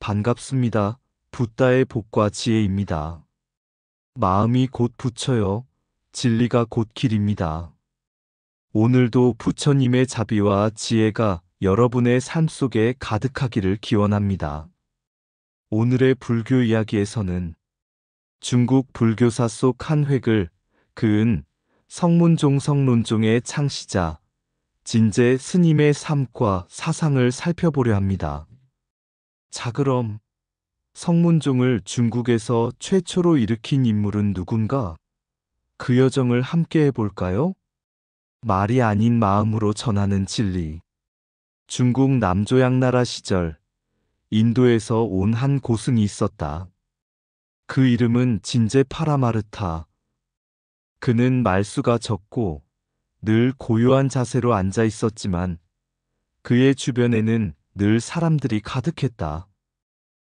반갑습니다. 붓다의 복과 지혜입니다. 마음이 곧 부처요. 진리가 곧 길입니다. 오늘도 부처님의 자비와 지혜가 여러분의 삶 속에 가득하기를 기원합니다. 오늘의 불교 이야기에서는 중국 불교사 속 한 획을 그은 성문종 성론종의 창시자 진제 스님의 삶과 사상을 살펴보려 합니다. 자, 그럼 성문종을 중국에서 최초로 일으킨 인물은 누군가? 그 여정을 함께 해볼까요? 말이 아닌 마음으로 전하는 진리. 중국 남조양 나라 시절 인도에서 온 한 고승이 있었다. 그 이름은 진제 파라마르타. 그는 말수가 적고 늘 고요한 자세로 앉아 있었지만 그의 주변에는 늘 사람들이 가득했다.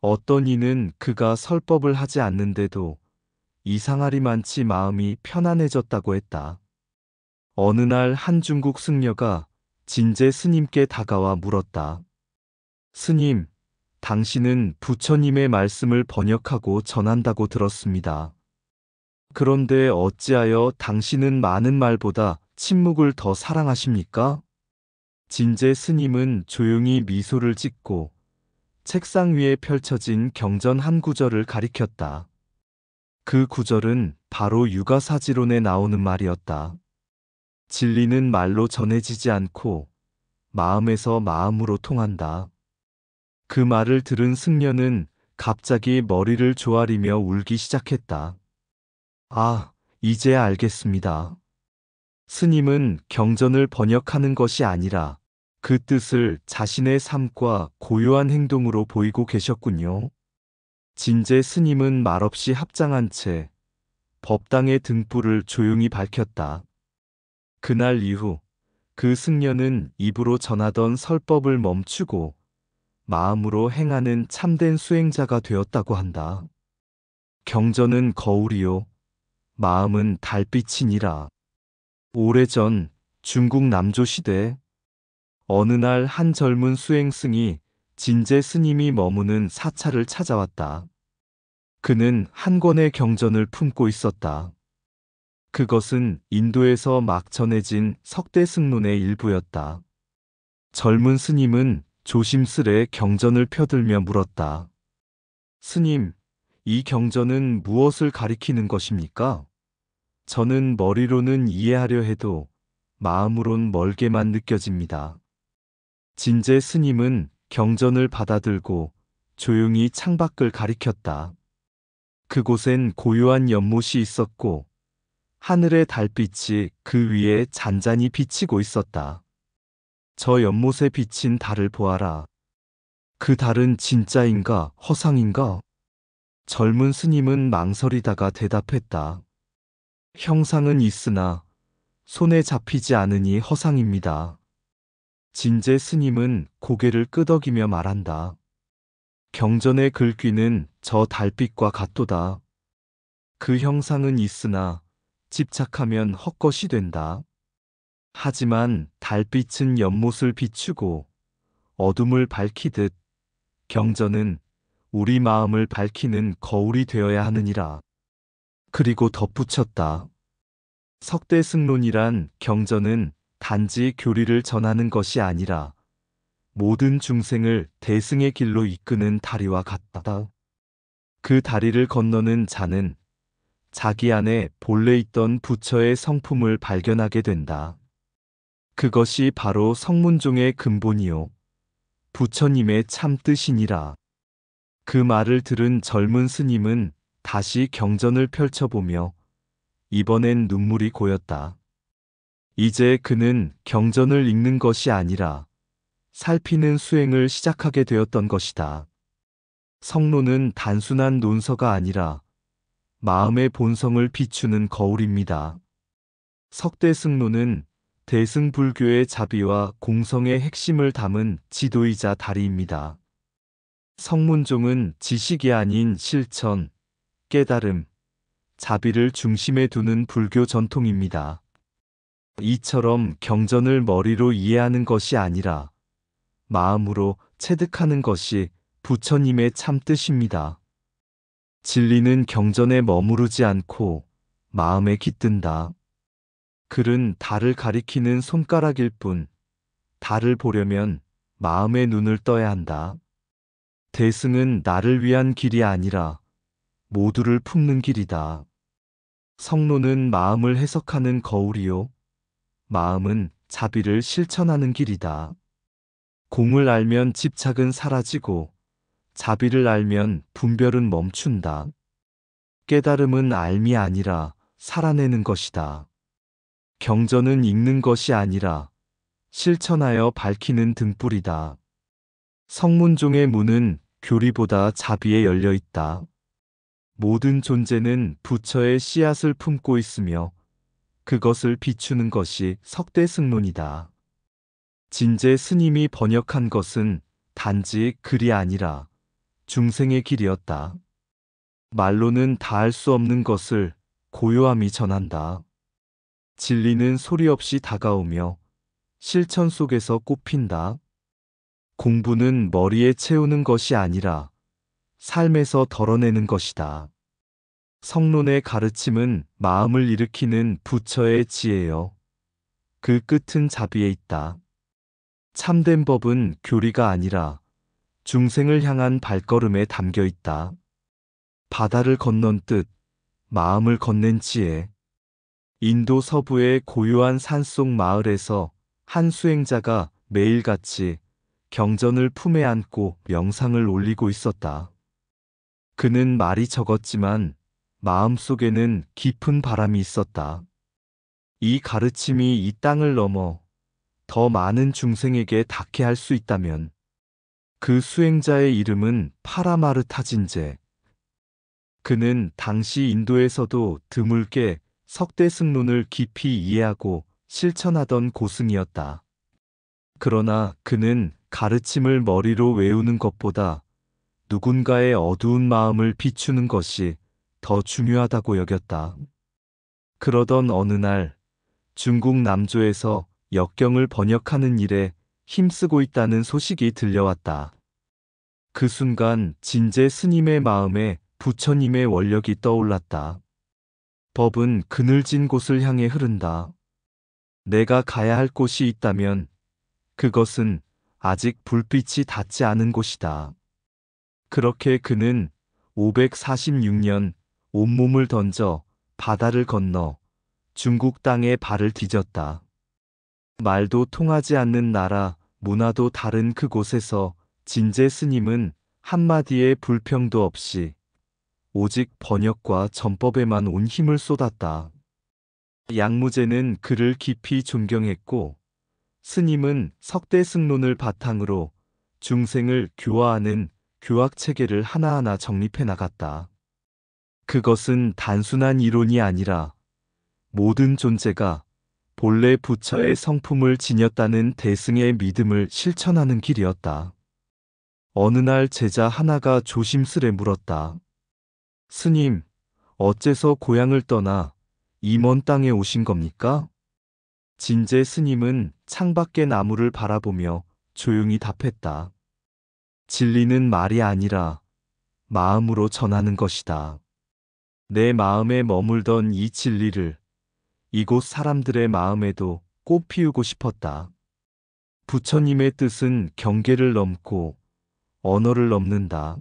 어떤 이는 그가 설법을 하지 않는데도 이상하리만치 마음이 편안해졌다고 했다. 어느 날 한 중국 승려가 진제 스님께 다가와 물었다. 스님, 당신은 부처님의 말씀을 번역하고 전한다고 들었습니다. 그런데 어찌하여 당신은 많은 말보다 침묵을 더 사랑하십니까? 진제 스님은 조용히 미소를 짓고 책상 위에 펼쳐진 경전 한 구절을 가리켰다. 그 구절은 바로 유가사지론에 나오는 말이었다. 진리는 말로 전해지지 않고 마음에서 마음으로 통한다. 그 말을 들은 승려는 갑자기 머리를 조아리며 울기 시작했다. 아, 이제 알겠습니다. 스님은 경전을 번역하는 것이 아니라 그 뜻을 자신의 삶과 고요한 행동으로 보이고 계셨군요. 진제 스님은 말없이 합장한 채 법당의 등불을 조용히 밝혔다. 그날 이후 그 승려는 입으로 전하던 설법을 멈추고 마음으로 행하는 참된 수행자가 되었다고 한다. 경전은 거울이요, 마음은 달빛이니라. 오래전 중국 남조 시대 어느 날 한 젊은 수행승이 진제 스님이 머무는 사찰을 찾아왔다. 그는 한 권의 경전을 품고 있었다. 그것은 인도에서 막 전해진 석대승론의 일부였다. 젊은 스님은 조심스레 경전을 펴들며 물었다. 스님, 이 경전은 무엇을 가리키는 것입니까? 저는 머리로는 이해하려 해도 마음으론 멀게만 느껴집니다. 진제 스님은 경전을 받아들고 조용히 창밖을 가리켰다. 그곳엔 고요한 연못이 있었고 하늘의 달빛이 그 위에 잔잔히 비치고 있었다. 저 연못에 비친 달을 보아라. 그 달은 진짜인가 허상인가? 젊은 스님은 망설이다가 대답했다. 형상은 있으나 손에 잡히지 않으니 허상입니다. 진제 스님은 고개를 끄덕이며 말한다. 경전의 글귀는 저 달빛과 같도다. 그 형상은 있으나 집착하면 헛것이 된다. 하지만 달빛은 연못을 비추고 어둠을 밝히듯 경전은 우리 마음을 밝히는 거울이 되어야 하느니라. 그리고 덧붙였다. 석대승론이란 경전은 단지 교리를 전하는 것이 아니라 모든 중생을 대승의 길로 이끄는 다리와 같다. 그 다리를 건너는 자는 자기 안에 본래 있던 부처의 성품을 발견하게 된다. 그것이 바로 성문종의 근본이요, 부처님의 참 뜻이니라. 그 말을 들은 젊은 스님은 다시 경전을 펼쳐보며 이번엔 눈물이 고였다. 이제 그는 경전을 읽는 것이 아니라 살피는 수행을 시작하게 되었던 것이다. 성론은 단순한 논서가 아니라 마음의 본성을 비추는 거울입니다. 석대승론은 대승불교의 자비와 공성의 핵심을 담은 지도이자 다리입니다. 성문종은 지식이 아닌 실천, 깨달음, 자비를 중심에 두는 불교 전통입니다. 이처럼 경전을 머리로 이해하는 것이 아니라 마음으로 체득하는 것이 부처님의 참뜻입니다. 진리는 경전에 머무르지 않고 마음에 깃든다. 글은 달을 가리키는 손가락일 뿐, 달을 보려면 마음의 눈을 떠야 한다. 대승은 나를 위한 길이 아니라 모두를 품는 길이다. 성론은 마음을 해석하는 거울이요. 마음은 자비를 실천하는 길이다. 공을 알면 집착은 사라지고 자비를 알면 분별은 멈춘다. 깨달음은 알미 아니라 살아내는 것이다. 경전은 읽는 것이 아니라 실천하여 밝히는 등불이다. 성문종의 문은 교리보다 자비에 열려 있다. 모든 존재는 부처의 씨앗을 품고 있으며 그것을 비추는 것이 석대승론이다. 진제 스님이 번역한 것은 단지 글이 아니라 중생의 길이었다. 말로는 다할 수 없는 것을 고요함이 전한다. 진리는 소리 없이 다가오며 실천 속에서 꽃핀다. 공부는 머리에 채우는 것이 아니라 삶에서 덜어내는 것이다. 성론의 가르침은 마음을 일으키는 부처의 지혜요. 그 끝은 자비에 있다. 참된 법은 교리가 아니라 중생을 향한 발걸음에 담겨 있다. 바다를 건넌 뜻, 마음을 건넨 지혜. 인도 서부의 고요한 산속 마을에서 한 수행자가 매일같이 경전을 품에 안고 명상을 올리고 있었다. 그는 말이 적었지만 마음속에는 깊은 바람이 있었다. 이 가르침이 이 땅을 넘어 더 많은 중생에게 닿게 할 수 있다면 그 수행자의 이름은 파라마르타진제. 그는 당시 인도에서도 드물게 석대승론을 깊이 이해하고 실천하던 고승이었다. 그러나 그는 가르침을 머리로 외우는 것보다 누군가의 어두운 마음을 비추는 것이 더 중요하다고 여겼다. 그러던 어느 날 중국 남조에서 역경을 번역하는 일에 힘쓰고 있다는 소식이 들려왔다. 그 순간 진제 스님의 마음에 부처님의 원력이 떠올랐다. 법은 그늘진 곳을 향해 흐른다. 내가 가야 할 곳이 있다면 그것은 아직 불빛이 닿지 않은 곳이다. 그렇게 그는 546년 온몸을 던져 바다를 건너 중국 땅에 발을 디뎠다. 말도 통하지 않는 나라, 문화도 다른 그곳에서 진제 스님은 한마디의 불평도 없이 오직 번역과 전법에만 온 힘을 쏟았다. 양무제는 그를 깊이 존경했고 스님은 석대승론을 바탕으로 중생을 교화하는 교학체계를 하나하나 정립해 나갔다. 그것은 단순한 이론이 아니라 모든 존재가 본래 부처의 성품을 지녔다는 대승의 믿음을 실천하는 길이었다. 어느 날 제자 하나가 조심스레 물었다. 스님, 어째서 고향을 떠나 이 먼 땅에 오신 겁니까? 진제 스님은 창밖의 나무를 바라보며 조용히 답했다. 진리는 말이 아니라 마음으로 전하는 것이다. 내 마음에 머물던 이 진리를 이곳 사람들의 마음에도 꽃 피우고 싶었다. 부처님의 뜻은 경계를 넘고 언어를 넘는다.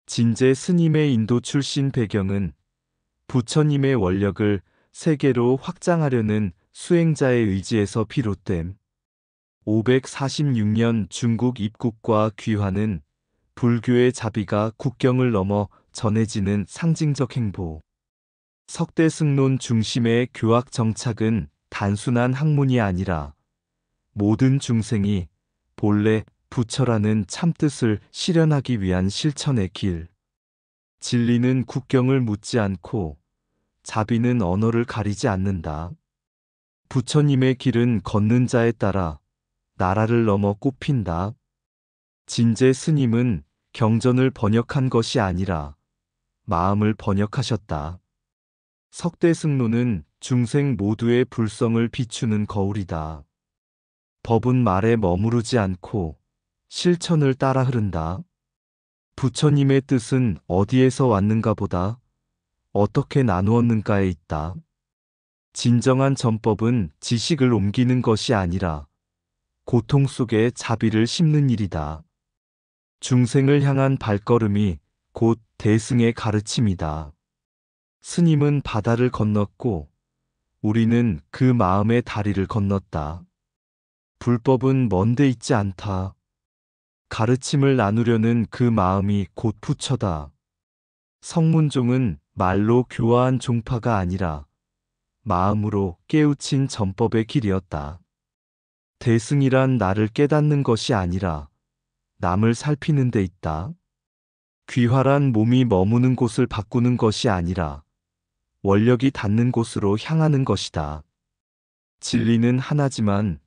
진제 스님의 인도 출신 배경은 부처님의 원력을 세계로 확장하려는 수행자의 의지에서 비롯됨. 546년 중국 입국과 귀화는 불교의 자비가 국경을 넘어 전해지는 상징적 행보. 석대승론 중심의 교학 정착은 단순한 학문이 아니라 모든 중생이 본래 부처라는 참뜻을 실현하기 위한 실천의 길. 진리는 국경을 묻지 않고 자비는 언어를 가리지 않는다. 부처님의 길은 걷는 자에 따라 나라를 넘어 꽃핀다. 진제 스님은 경전을 번역한 것이 아니라 마음을 번역하셨다. 석대승론은 중생 모두의 불성을 비추는 거울이다. 법은 말에 머무르지 않고 실천을 따라 흐른다. 부처님의 뜻은 어디에서 왔는가 보다 어떻게 나누었는가에 있다. 진정한 전법은 지식을 옮기는 것이 아니라 고통 속에 자비를 심는 일이다. 중생을 향한 발걸음이 곧 대승의 가르침이다. 스님은 바다를 건넜고 우리는 그 마음의 다리를 건넜다. 불법은 먼데 있지 않다. 가르침을 나누려는 그 마음이 곧 부처다. 성문종은 말로 교화한 종파가 아니라 마음으로 깨우친 전법의 길이었다. 대승이란 나를 깨닫는 것이 아니라 남을 살피는 데 있다. 귀화란 몸이 머무는 곳을 바꾸는 것이 아니라 원력이 닿는 곳으로 향하는 것이다. 진리는 하나지만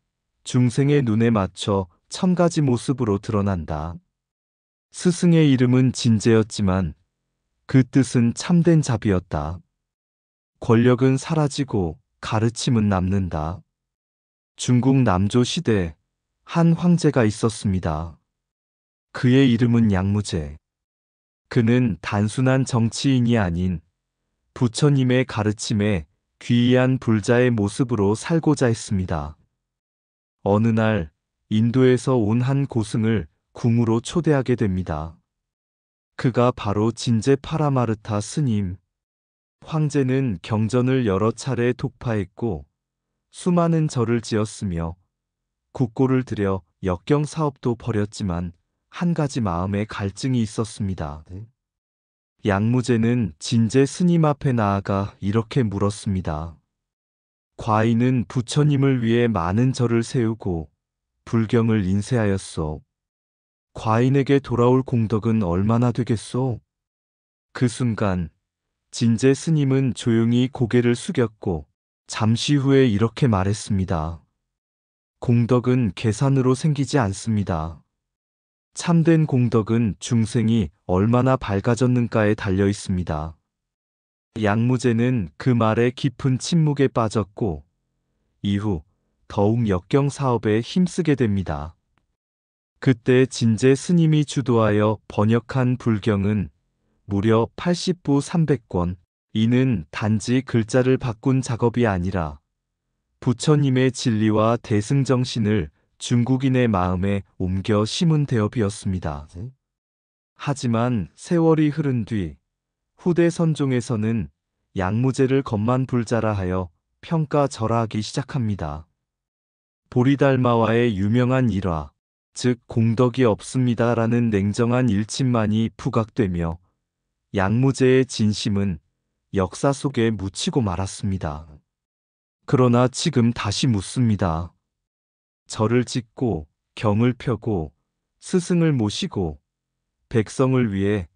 중생의 눈에 맞춰 1000가지 모습으로 드러난다. 스승의 이름은 진제였지만 그 뜻은 참된 자비였다. 권력은 사라지고 가르침은 남는다. 중국 남조 시대 한 황제가 있었습니다. 그의 이름은 양무제. 그는 단순한 정치인이 아닌 부처님의 가르침에 귀의한 불자의 모습으로 살고자 했습니다. 어느 날 인도에서 온 한 고승을 궁으로 초대하게 됩니다. 그가 바로 진제 파라마르타 스님. 황제는 경전을 여러 차례 독파했고 수많은 절을 지었으며 국고를 들여 역경 사업도 벌였지만 한 가지 마음에 갈증이 있었습니다. 양무제는 진제 스님 앞에 나아가 이렇게 물었습니다. 과인은 부처님을 위해 많은 절을 세우고 불경을 인쇄하였소. 과인에게 돌아올 공덕은 얼마나 되겠소? 그 순간 진제 스님은 조용히 고개를 숙였고 잠시 후에 이렇게 말했습니다. 공덕은 계산으로 생기지 않습니다. 참된 공덕은 중생이 얼마나 밝아졌는가에 달려 있습니다. 양무제는 그 말에 깊은 침묵에 빠졌고 이후 더욱 역경 사업에 힘쓰게 됩니다. 그때 진제 스님이 주도하여 번역한 불경은 무려 80부 300권. 이는 단지 글자를 바꾼 작업이 아니라 부처님의 진리와 대승정신을 중국인의 마음에 옮겨 심은 대업이었습니다. 하지만 세월이 흐른 뒤 후대 선종에서는 양무제를 겁만 불자라 하여 평가절하하기 시작합니다. 보리달마와의 유명한 일화, 즉 공덕이 없습니다라는 냉정한 일침만이 부각되며 양무제의 진심은 역사 속에 묻히고 말았습니다. 그러나 지금 다시 묻습니다. 절을 짓고 경을 펴고 스승을 모시고 백성을 위해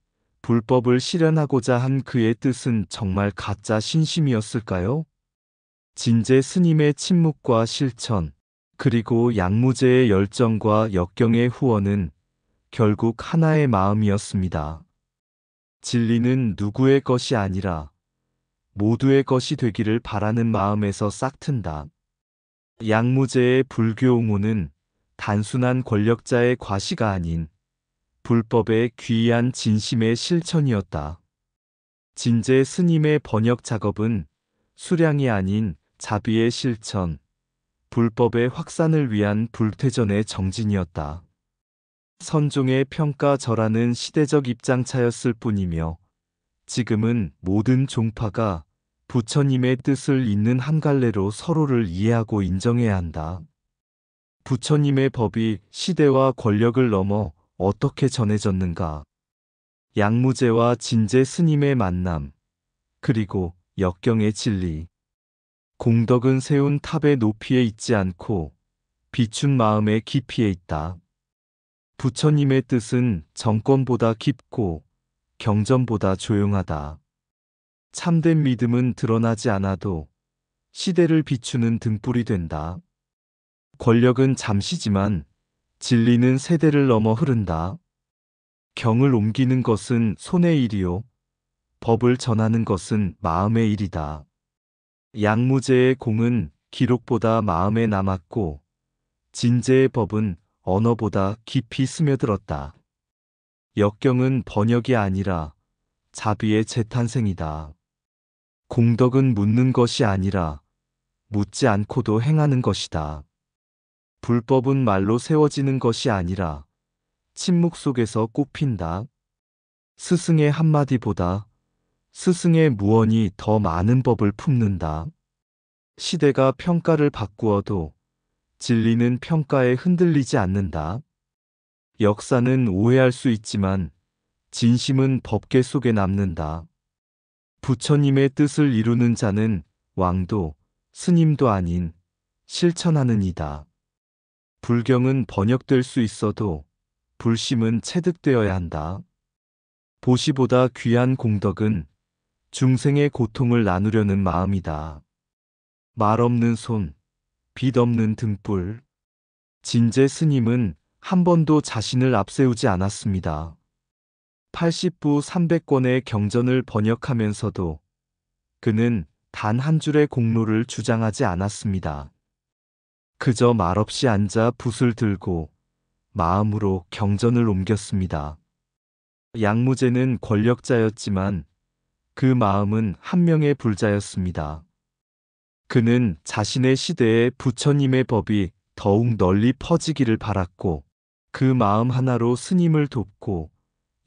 불법을 실현하고자 한 그의 뜻은 정말 가짜 신심이었을까요? 진제 스님의 침묵과 실천, 그리고 양무제의 열정과 역경의 후원은 결국 하나의 마음이었습니다. 진리는 누구의 것이 아니라 모두의 것이 되기를 바라는 마음에서 싹튼다. 양무제의 불교 옹호는 단순한 권력자의 과시가 아닌 불법의 귀한 진심의 실천이었다. 진제 스님의 번역 작업은 수량이 아닌 자비의 실천, 불법의 확산을 위한 불퇴전의 정진이었다. 선종의 평가절하는 시대적 입장차였을 뿐이며 지금은 모든 종파가 부처님의 뜻을 잇는 한 갈래로 서로를 이해하고 인정해야 한다. 부처님의 법이 시대와 권력을 넘어 어떻게 전해졌는가? 양무제와 진제 스님의 만남, 그리고 역경의 진리. 공덕은 세운 탑의 높이에 있지 않고 비춘 마음의 깊이에 있다. 부처님의 뜻은 정권보다 깊고 경전보다 조용하다. 참된 믿음은 드러나지 않아도 시대를 비추는 등불이 된다. 권력은 잠시지만 진리는 세대를 넘어 흐른다. 경을 옮기는 것은 손의 일이요. 법을 전하는 것은 마음의 일이다. 양무제의 공은 기록보다 마음에 남았고 진제의 법은 언어보다 깊이 스며들었다. 역경은 번역이 아니라 자비의 재탄생이다. 공덕은 묻는 것이 아니라 묻지 않고도 행하는 것이다. 불법은 말로 세워지는 것이 아니라 침묵 속에서 꽃핀다. 스승의 한마디보다 스승의 무언이 더 많은 법을 품는다. 시대가 평가를 바꾸어도 진리는 평가에 흔들리지 않는다. 역사는 오해할 수 있지만 진심은 법계 속에 남는다. 부처님의 뜻을 이루는 자는 왕도 스님도 아닌 실천하는 이다. 불경은 번역될 수 있어도 불심은 체득되어야 한다. 보시보다 귀한 공덕은 중생의 고통을 나누려는 마음이다. 말 없는 손, 빛 없는 등불. 진제 스님은 한 번도 자신을 앞세우지 않았습니다. 80부 300권의 경전을 번역하면서도 그는 단 한 줄의 공로를 주장하지 않았습니다. 그저 말없이 앉아 붓을 들고 마음으로 경전을 옮겼습니다. 양무제는 권력자였지만 그 마음은 한 명의 불자였습니다. 그는 자신의 시대에 부처님의 법이 더욱 널리 퍼지기를 바랐고 그 마음 하나로 스님을 돕고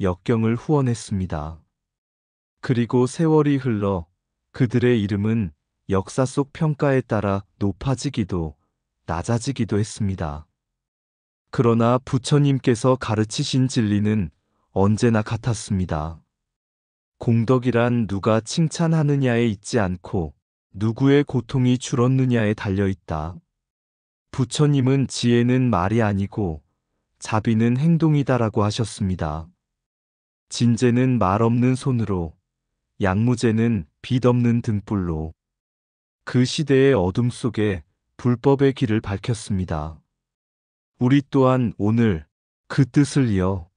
역경을 후원했습니다. 그리고 세월이 흘러 그들의 이름은 역사 속 평가에 따라 높아지기도 낮아지기도 했습니다. 그러나 부처님께서 가르치신 진리는 언제나 같았습니다. 공덕이란 누가 칭찬하느냐에 있지 않고 누구의 고통이 줄었느냐에 달려있다. 부처님은 지혜는 말이 아니고 자비는 행동이다라고 하셨습니다. 진제는 말 없는 손으로, 양무제는 빛 없는 등불로 그 시대의 어둠 속에 불법의 길을 밝혔습니다. 우리 또한 오늘 그 뜻을 이어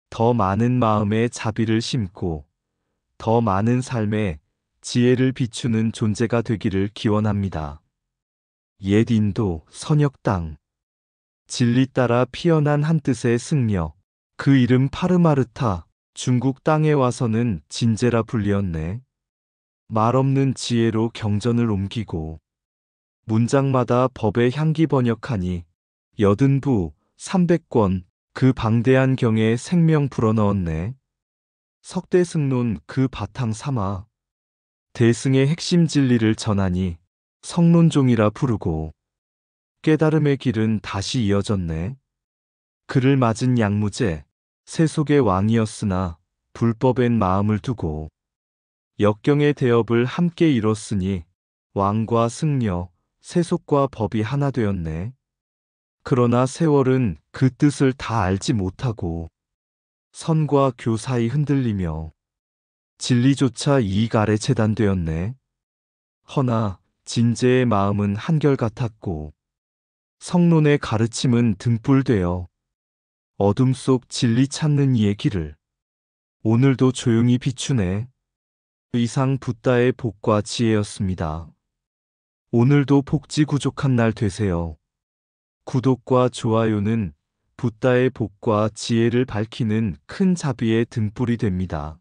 더 많은 마음에 자비를 심고 더 많은 삶에 지혜를 비추는 존재가 되기를 기원합니다. 옛 인도 선역당 진리 따라 피어난 한 뜻의 승려 그 이름 파르마르타 중국 땅에 와서는 진제라 불리었네. 말 없는 지혜로 경전을 옮기고 문장마다 법의 향기 번역하니 80부 300권 그 방대한 경에 생명 불어넣었네. 석대승론 그 바탕 삼아 대승의 핵심 진리를 전하니 성론종이라 부르고 깨달음의 길은 다시 이어졌네. 그를 맞은 양무제 세속의 왕이었으나 불법엔 마음을 두고 역경의 대업을 함께 이뤘으니 왕과 승려 세속과 법이 하나 되었네. 그러나 세월은 그 뜻을 다 알지 못하고 선과 교 사이 흔들리며 진리조차 이익 아래 재단되었네. 허나 진제의 마음은 한결같았고 성론의 가르침은 등불되어 어둠 속 진리 찾는 이의 길을 오늘도 조용히 비추네. 이상 붓다의 복과 지혜였습니다. 오늘도 복지 구족한 날 되세요. 구독과 좋아요는 붓다의 복과 지혜를 밝히는 큰 자비의 등불이 됩니다.